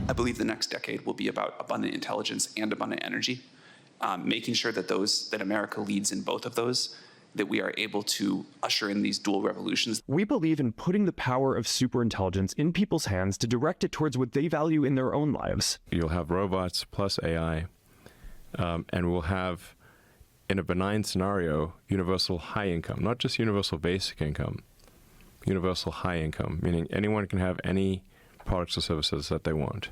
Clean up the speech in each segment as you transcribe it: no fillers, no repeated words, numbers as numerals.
I believe the next decade will be about abundant intelligence and abundant energy, making sure that America leads in both of those, that we are able to usher in these dual revolutions. We believe in putting the power of superintelligence in people's hands to direct it towards what they value in their own lives. You'll have robots plus AI, and we'll have, in a benign scenario, universal high income, not just universal basic income, universal high income, meaning anyone can have any products or services that they want.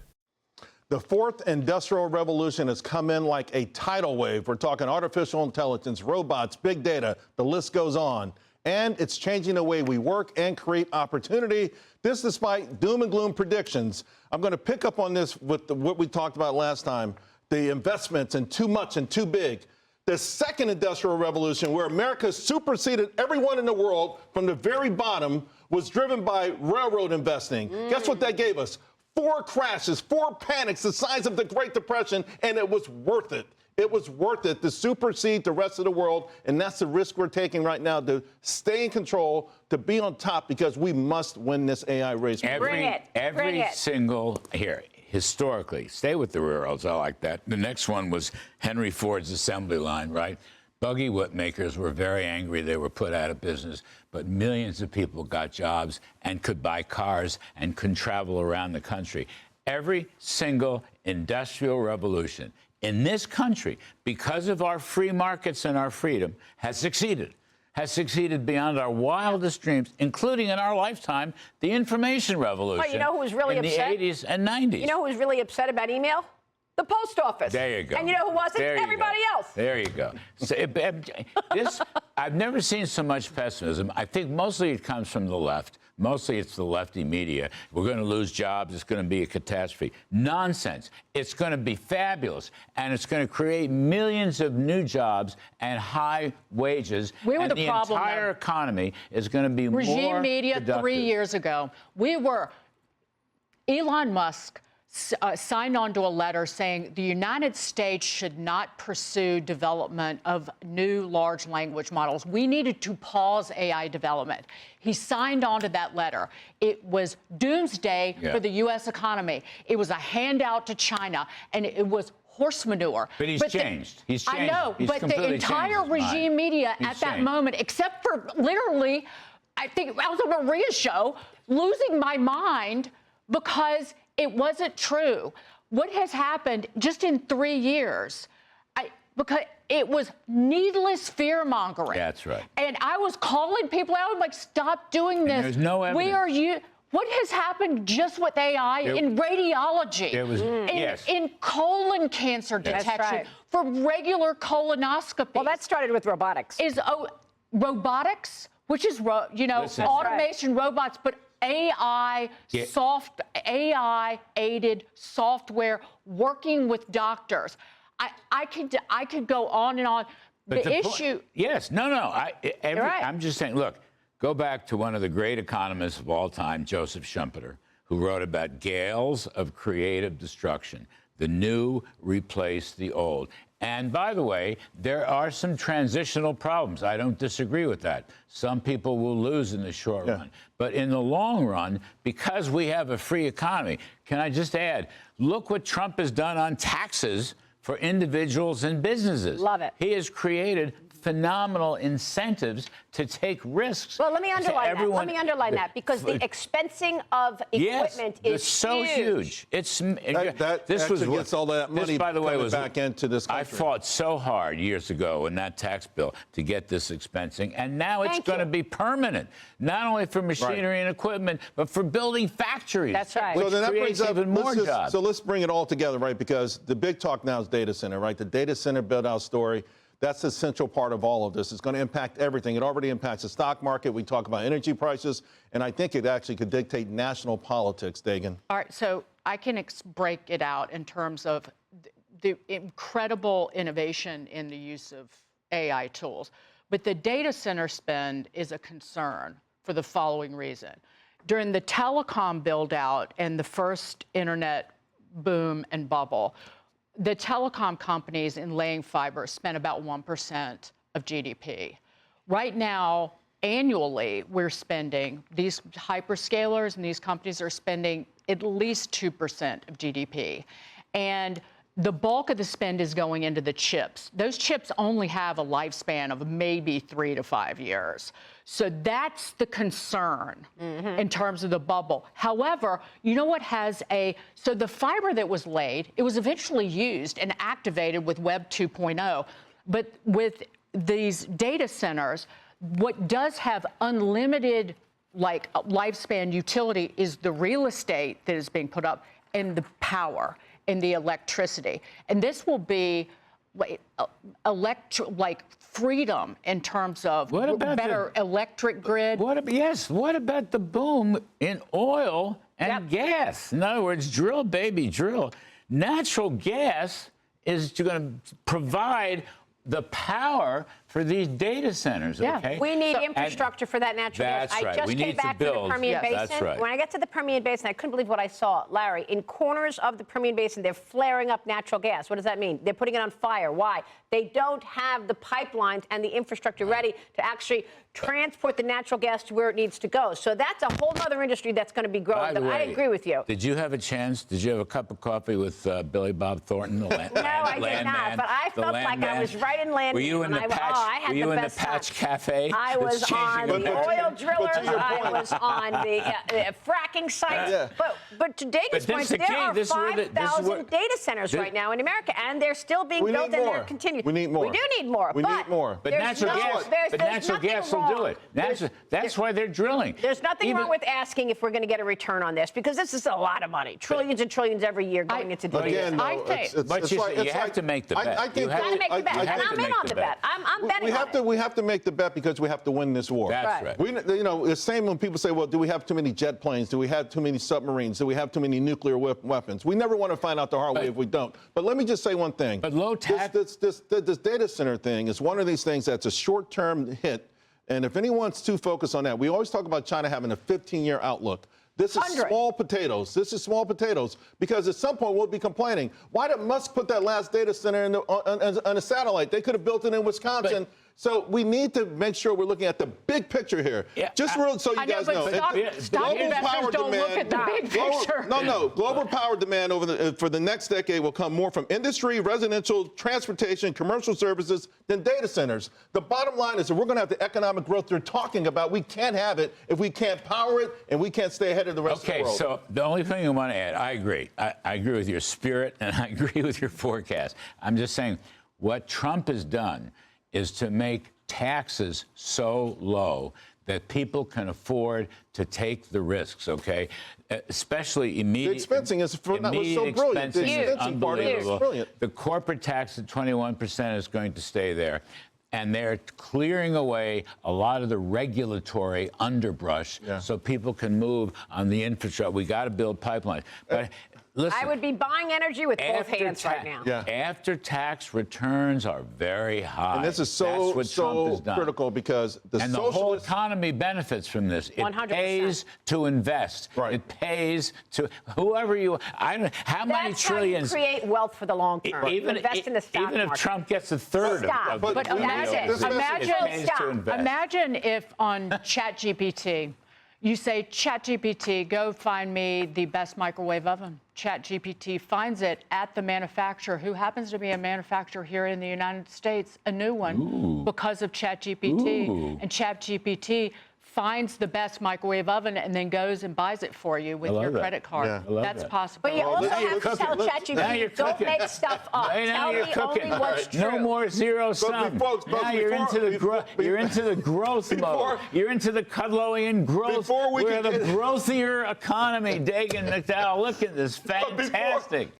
The fourth industrial revolution has come in like a tidal wave. We're talking artificial intelligence, robots, big data, the list goes on. And it's changing the way we work and create opportunity. This despite doom and gloom predictions. I'm going to pick up on this with what we talked about last time, the investments and too much and too big. The second industrial revolution, where America superseded everyone in the world from the very bottom, was driven by railroad investing. Guess what that gave us? 4 crashes, 4 panics, the size of the Great Depression, and it was worth it. It was worth it to supersede the rest of the world, and that's the risk we're taking right now, to stay in control, to be on top, because we must win this AI race. Every single, here, historically, stay with the railroads, I like that. The next one was Henry Ford's assembly line, right? Buggy whip makers were very angry. They were put out of business, but millions of people got jobs and could buy cars and could travel around the country. Every single industrial revolution in this country, because of our free markets and our freedom, has succeeded beyond our wildest dreams, including in our lifetime, the information revolution. Well, you know who was really upset? In the 80s and 90s. You know who was really upset about email? The post office. There you go. And you know who wasn't? Everybody else. There you go. So, I've never seen so much pessimism. I think mostly it comes from the left. Mostly it's the lefty media. We're going to lose jobs. It's going to be a catastrophe. Nonsense. It's going to be fabulous. And it's going to create millions of new jobs and high wages. We were and the problem, entire economy is going to be more regime media productive. 3 years ago. Elon Musk signed on to a letter saying the United States should not pursue development of new large language models. We needed to pause AI development. He signed on to that letter. It was doomsday for the U.S. economy. It was a handout to China, and it was horse manure. But he's changed. He's changed. I know, but the entire regime media at that moment, except for literally, I think I was on Maria's show, losing my mind because it wasn't true. What has happened just in 3 years, because it was needless fear-mongering. That's right. And I was calling people out, like, stop doing this. And there's no evidence. What has happened just with AI in radiology, in colon cancer detection, for regular colonoscopy? Well, that started with robotics. Robotics, which is, automation, robots, but AI-aided software working with doctors. I could go on and on. But the issue. I'm just saying, look, go back to one of the great economists of all time, Joseph Schumpeter, who wrote about gales of creative destruction. The new replace the old. And by the way, there are some transitional problems. I don't disagree with that. Some people will lose in the short run. But in the long run, because we have a free economy, can I just add, look what Trump has done on taxes for individuals and businesses. Love it. He has created phenomenal incentives to take risks. Well, let me underline that. Let me underline that, because the expensing of equipment is so huge. It's this was gets all that money, by the way, was back into this country. I fought so hard years ago in that tax bill to get this expensing, and now it's going to be permanent, not only for machinery and equipment, but for building factories. That's right. Which so then that creates brings up even more jobs. So let's bring it all together, right? Because the big talk now is data center, right? The data center build-out story. That's the central part of all of this. It's going to impact everything. It already impacts the stock market. We talk about energy prices, and I think it actually could dictate national politics, Dagen. All right, so I can break it out in terms of the incredible innovation in the use of AI tools. But the data center spend is a concern for the following reason. During the telecom build-out and the first internet boom and bubble, the telecom companies in laying fiber spent about 1% of GDP. Right now, annually, we're spending, these hyperscalers and these companies are spending at least 2% of GDP. And the bulk of the spend is going into the chips. Those chips only have a lifespan of maybe 3 to 5 years. So that's the concern in terms of the bubble. However, you know what so the fiber that was laid, it was eventually used and activated with Web 2.0. But with these data centers, what does have unlimited lifespan utility is the real estate that is being put up and the power and the electricity. And this will be freedom in terms of better electric grid. What about the boom in oil and gas? In other words, drill, baby, drill. Natural gas is going to provide the power for these data centers, okay? We need infrastructure for that natural gas. That's right. I just came back from the Permian Basin. That's right. When I got to the Permian Basin, I couldn't believe what I saw. Larry, in corners of the Permian Basin, they're flaring up natural gas. What does that mean? They're putting it on fire. Why? They don't have the pipelines and the infrastructure ready to actually transport the natural gas to where it needs to go. So that's a whole other industry that's going to be growing. By the way, I agree with you. Did you have a chance? Did you have a cup of coffee with Billy Bob Thornton, the land? No, I did not. But I felt like I was right in land. Were you in the Patch? Were you in the Patch Cafe? I was on the oil drillers. I was on the fracking sites. Yeah. But to Dagen's point, there are 5,000 data centers right now in America, and they're still being built, and they're continuing. We need more. We do need more. We need more. But natural gas will do it. That's why they're drilling. There's nothing wrong with asking if we're going to get a return on this, because this is a lot of money, trillions and trillions every year going into data. Again, I no, think, but you have to make the bet. I think you got to make the bet, and I'm in on the bet. I'm betting on it. We have to make the bet because we have to win this war. That's right. It's the same when people say, well, do we have too many jet planes? Do we have too many submarines? Do we have too many nuclear weapons? We never want to find out the hard way if we don't. But let me just say one thing. But low tax. This data center thing is one of these things that's a short-term hit. And if anyone's too focused on that, we always talk about China having a 15-year outlook. This is small potatoes. This is small potatoes because at some point we'll be complaining. Why did Musk put that last data center on a satellite? They could have built it in Wisconsin. So we need to make sure we're looking at the big picture here. Yeah, just so you guys know. Stock investors don't look at the big picture. Global power demand for the next decade will come more from industry, residential, transportation, commercial services than data centers. The bottom line is that we're going to have the economic growth they're talking about. We can't have it if we can't power it and we can't stay ahead of the rest of the world. Okay, so the only thing I want to add, I agree. I agree with your spirit and I agree with your forecast. I'm just saying what Trump has done is to make taxes so low that people can afford to take the risks, okay? Especially immediate. The expensing is so brilliant. The expensing part is brilliant. The corporate tax at 21% is going to stay there. And they're clearing away a lot of the regulatory underbrush so people can move on the infrastructure. We got to build pipelines. But listen, I would be buying energy with both hands right now. After-tax returns are very high. And this is so critical because the whole economy benefits from this. It 100%. pays to invest. Right. It pays to whoever you. How many trillions? That's how you create wealth for the long term. Invest in the stock market. Even if Trump gets a third of But imagine if on ChatGPT. You say, ChatGPT, go find me the best microwave oven. ChatGPT finds it at the manufacturer, who happens to be a manufacturer here in the United States, a new one, because of ChatGPT. And ChatGPT finds the best microwave oven and then goes and buys it for you with your credit card. Yeah. That's possible. But you also have to tell ChatGPT, don't make stuff up. Now you're cooking. Only what's true. No more zero sum. Now you're into the growth mode. You're into the Kudlowian growth. We're the growthier economy. Dagen, McDowell, look at this. Fantastic.